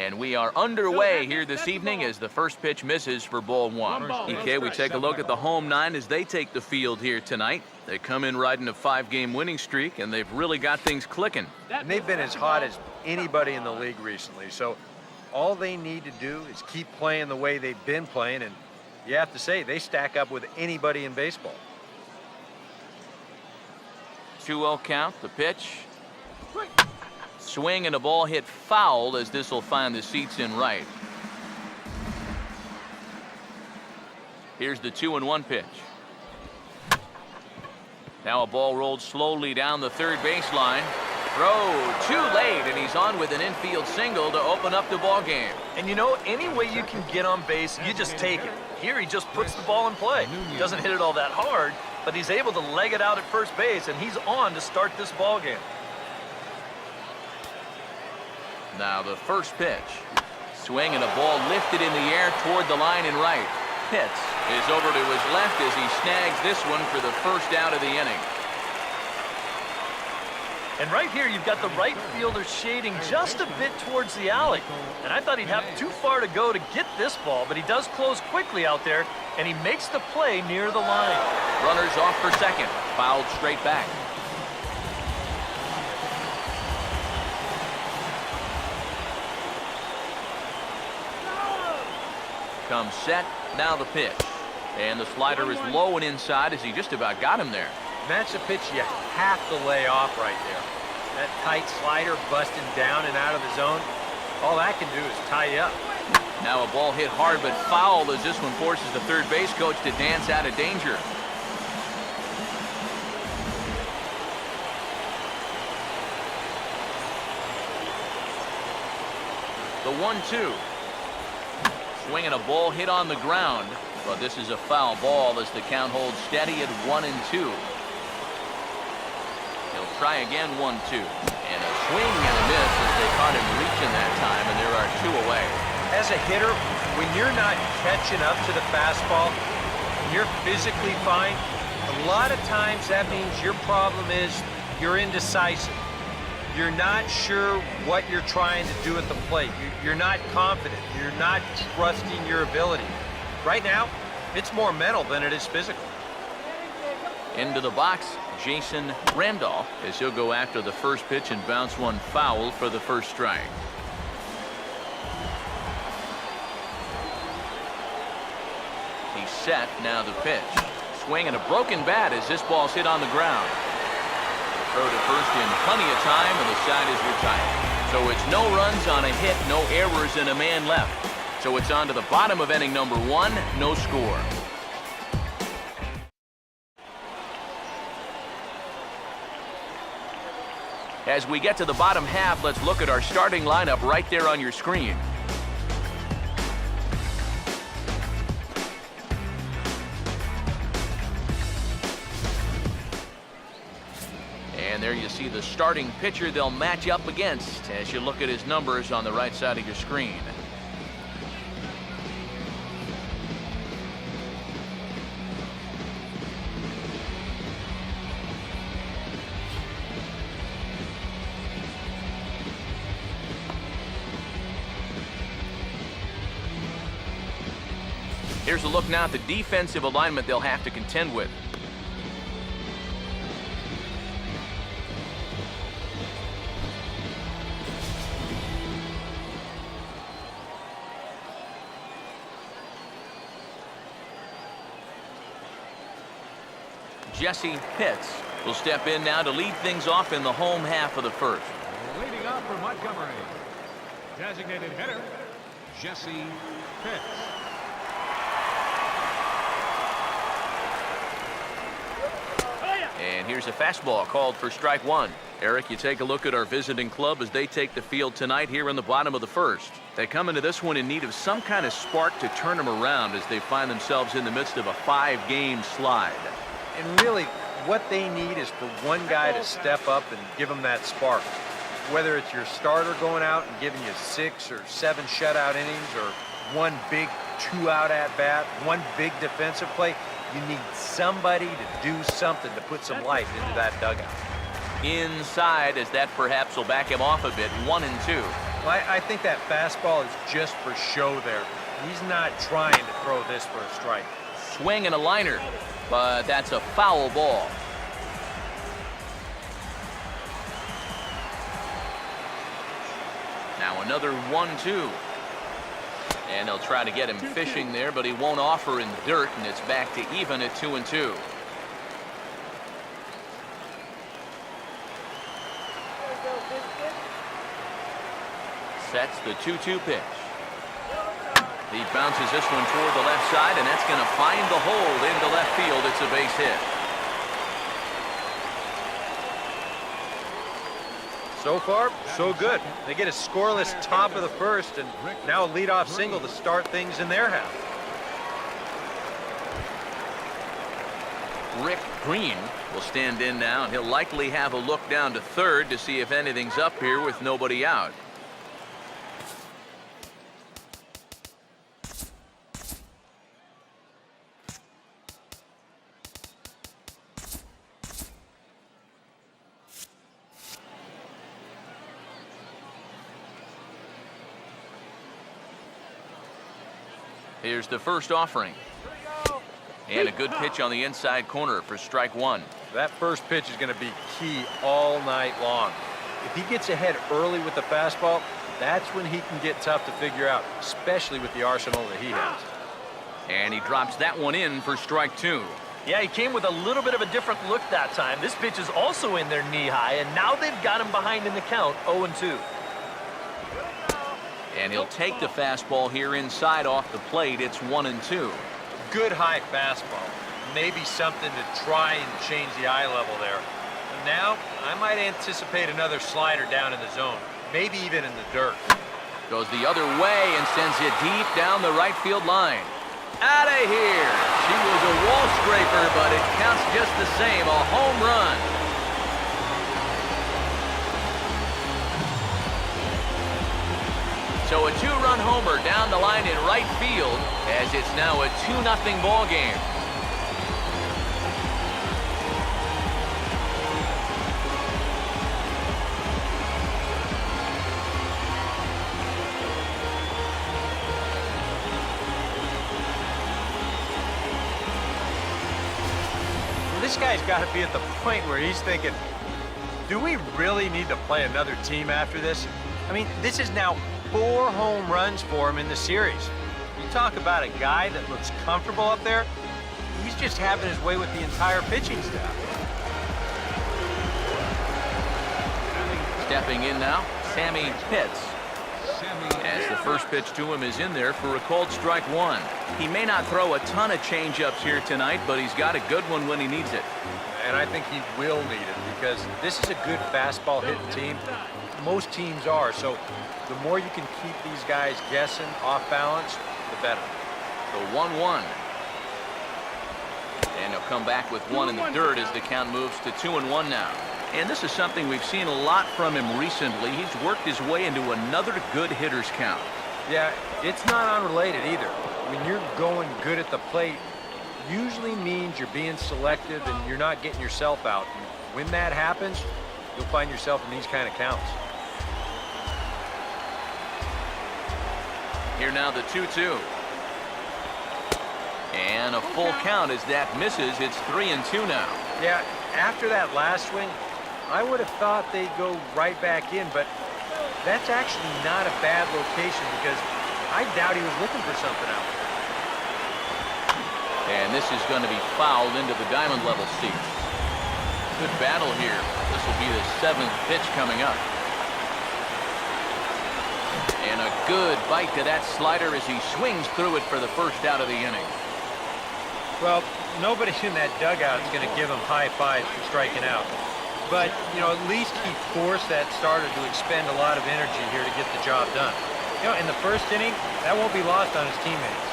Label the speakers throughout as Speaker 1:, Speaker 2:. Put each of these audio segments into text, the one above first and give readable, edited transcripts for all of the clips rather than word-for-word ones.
Speaker 1: And we are underway here this evening as the first pitch misses for ball one. EK, we take a look at the home nine as they take the field here tonight. They come in riding a 5-game winning streak, and they've really got things clicking.
Speaker 2: And they've been as hot as anybody in the league recently. So all they need to do is keep playing the way they've been playing, and you have to say they stack up with anybody in baseball.
Speaker 1: 2-0 count, the pitch. Swing and a ball hit foul as this will find the seats in right. Here's the 2-1 pitch. Now a ball rolled slowly down the third baseline. Throw too late, and he's on with an infield single to open up the ball game.
Speaker 3: And you know, any way you can get on base, you just take it. Here he just puts the ball in play. He doesn't hit it all that hard, but he's able to leg it out at first base, and he's on to start this ball game.
Speaker 1: Now the first pitch. Swing and a ball lifted in the air toward the line in right. Pitts is over to his left as he snags this one for the first out of the inning.
Speaker 3: And right here you've got the right fielder shading just a bit towards the alley. And I thought he'd have too far to go to get this ball, but he does close quickly out there, and he makes the play near the line.
Speaker 1: Runners off for second. Fouled straight back. Comes set, now the pitch. And the slider is low and inside as he just about got him there.
Speaker 2: That's a pitch you have to lay off right there. That tight slider busting down and out of the zone, all that can do is tie you up.
Speaker 1: Now a ball hit hard but foul as this one forces the third base coach to dance out of danger. The 1-2. Swinging a ball hit on the ground, but this is a foul ball as the count holds steady at 1-2. He'll try again 1-2. And a swing and a miss as they caught him reaching that time, and there are 2 away.
Speaker 2: As a hitter, when you're not catching up to the fastball, you're physically fine. A lot of times that means your problem is you're indecisive. You're not sure what you're trying to do at the plate. You're not confident. You're not trusting your ability. Right now, it's more mental than it is physical.
Speaker 1: Into the box, Jason Randolph, as he'll go after the first pitch and bounce one foul for the first strike. He's set, now the pitch. Swing and a broken bat as this ball's hit on the ground. Throw to first in plenty of time, and the side is retired. So it's no runs on a hit, no errors, and a man left. So it's on to the bottom of inning number 1, no score. As we get to the bottom half, let's look at our starting lineup right there on your screen. And there you see the starting pitcher they'll match up against as you look at his numbers on the right side of your screen. Here's a look now at the defensive alignment they'll have to contend with. Jesse Pitts will step in now to lead things off in the home half of the first.
Speaker 4: Leading off for Montgomery, designated hitter, Jesse Pitts.
Speaker 1: And here's a fastball called for strike 1. Eric, you take a look at our visiting club as they take the field tonight here in the bottom of the first. They come into this one in need of some kind of spark to turn them around as they find themselves in the midst of a 5-game slide.
Speaker 2: And really, what they need is for one guy to step up and give them that spark. Whether it's your starter going out and giving you 6 or 7 shutout innings, or one big 2-out at-bat, one big defensive play, you need somebody to do something to put some life into that dugout.
Speaker 1: Inside, as that perhaps will back him off a bit, 1-2.
Speaker 2: I think that fastball is just for show there. He's not trying to throw this for a strike.
Speaker 1: Swing and a liner, but that's a foul ball. Now another 1-2. And they'll try to get him fishing there, but he won't offer in the dirt, and it's back to even at 2-2. Sets the 2-2 pitch. He bounces this one toward the left side, and that's going to find the hole into left field. It's a base hit.
Speaker 2: So far, so good. They get a scoreless top of the first, and now a leadoff single to start things in their half.
Speaker 1: Rick Green will stand in now, and he'll likely have a look down to third to see if anything's up here with nobody out. Here's the first offering. And a good pitch on the inside corner for strike one.
Speaker 2: That first pitch is going to be key all night long. If he gets ahead early with the fastball, that's when he can get tough to figure out, especially with the arsenal that he has.
Speaker 1: And he drops that one in for strike two.
Speaker 3: Yeah, he came with a little bit of a different look that time. This pitch is also in there knee high, and now they've got him behind in the count, 0-2.
Speaker 1: And he'll take the fastball here inside off the plate. It's 1-2.
Speaker 2: Good high fastball. Maybe something to try and change the eye level there. And now, I might anticipate another slider down in the zone. Maybe even in the dirt.
Speaker 1: Goes the other way and sends it deep down the right field line. Out of here. She was a wall scraper, but it counts just the same. A home run. So a two-run homer down the line in right field as it's now a 2-0 ball game.
Speaker 2: This guy's got to be at the point where he's thinking, do we really need to play another team after this? I mean, this is now 4 home runs for him in the series. You talk about a guy that looks comfortable up there, he's just having his way with the entire pitching staff.
Speaker 1: Stepping in now, Sammy Pitts. As the first pitch to him is in there for a called strike one. He may not throw a ton of changeups here tonight, but he's got a good one when he needs it.
Speaker 2: And I think he will need it because this is a good fastball hitting team. Most teams are, so the more you can keep these guys guessing off balance, the better.
Speaker 1: So 1-1. And he'll come back with one in the dirt as the count moves to 2-1 now. And this is something we've seen a lot from him recently. He's worked his way into another good hitter's count.
Speaker 2: Yeah, it's not unrelated either. When you're going good at the plate, usually means you're being selective and you're not getting yourself out. And when that happens, you'll find yourself in these kind of counts.
Speaker 1: Here now the 2-2. And a full count as that misses. It's 3-2 now.
Speaker 2: Yeah, after that last swing, I would have thought they'd go right back in, but that's actually not a bad location because I doubt he was looking for something else.
Speaker 1: And this is going to be fouled into the diamond level seats. Good battle here. This will be the 7th pitch coming up. And a good bite to that slider as he swings through it for the first out of the inning.
Speaker 2: Well, nobody in that dugout is going to give him high fives for striking out. But, you know, at least he forced that starter to expend a lot of energy here to get the job done. You know, in the first inning, that won't be lost on his teammates.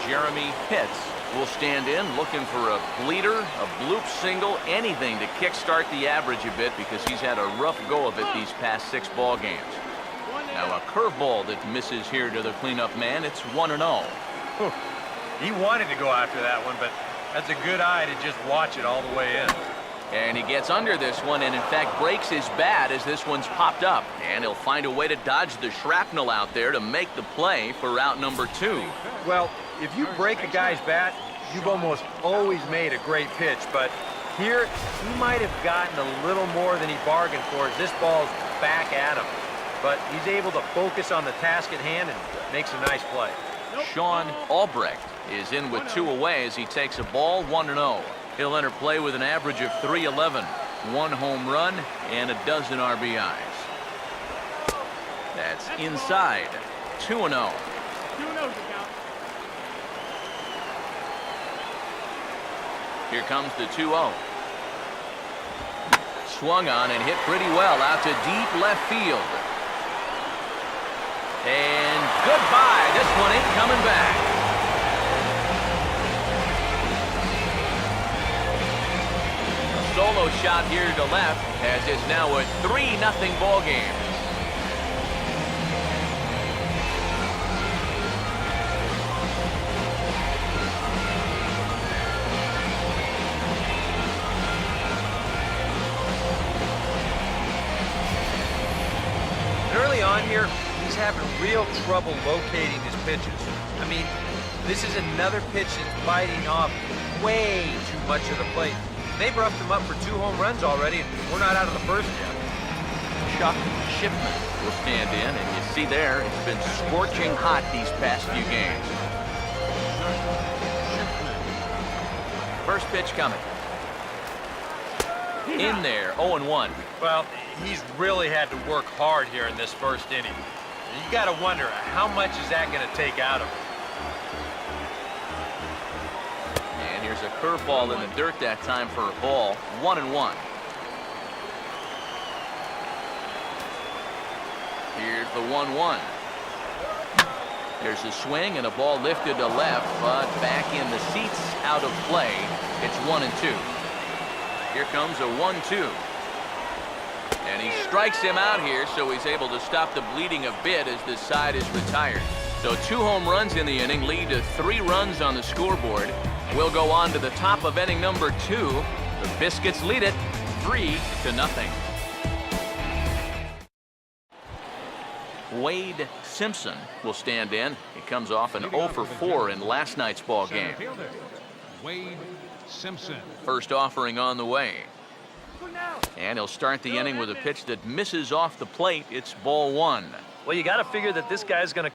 Speaker 1: Jeremy Pitts will stand in looking for a bleeder, a bloop single, anything to kickstart the average a bit because he's had a rough go of it these past 6 ball games. Now a curveball that misses here to the cleanup man. It's 1-0.
Speaker 2: He wanted to go after that one, but that's a good eye to just watch it all the way in.
Speaker 1: And he gets under this one and, in fact, breaks his bat as this one's popped up. And he'll find a way to dodge the shrapnel out there to make the play for out number 2.
Speaker 2: Well, if you break a guy's bat, you've almost always made a great pitch. But here, he might have gotten a little more than he bargained for as this ball's back at him. But he's able to focus on the task at hand and makes a nice play.
Speaker 1: Sean Albrecht is in with 2 away as he takes a ball 1-0. He'll enter play with an average of .311, 1 home run, and a dozen RBIs. That's inside. 2-0. Here comes the 2-0. Swung on and hit pretty well out to deep left field. And goodbye. This one ain't coming back. Solo shot here to left as it's now a 3-0 ball game.
Speaker 2: Early on here, he's having real trouble locating his pitches. I mean, this is another pitch that's biting off way too much of the plate. They've roughed him up for 2 home runs already, and we're not out of the first yet.
Speaker 1: Chuck Shipman will stand in, and you see there, it's been scorching hot these past few games. First pitch coming. In there, 0-1.
Speaker 2: Well, he's really had to work hard here in this first inning. You got to wonder, how much is that going to take out of him?
Speaker 1: And here's a curveball in the dirt that time for a ball. 1-1. Here's the 1-1. There's a swing and a ball lifted to left, but back in the seats, out of play. It's 1-2. Here comes a 1-2. And he strikes him out here, so he's able to stop the bleeding a bit as this side is retired. So 2 home runs in the inning lead to 3 runs on the scoreboard. We'll go on to the top of inning number 2. The Biscuits lead it 3-0. Wade Simpson will stand in. He comes off an 0-for-4 in last night's ball game.
Speaker 4: Wade Simpson.
Speaker 1: First offering on the way. And he'll start the inning with a pitch that misses off the plate. It's ball 1.
Speaker 3: Well, you got to figure that this guy's going to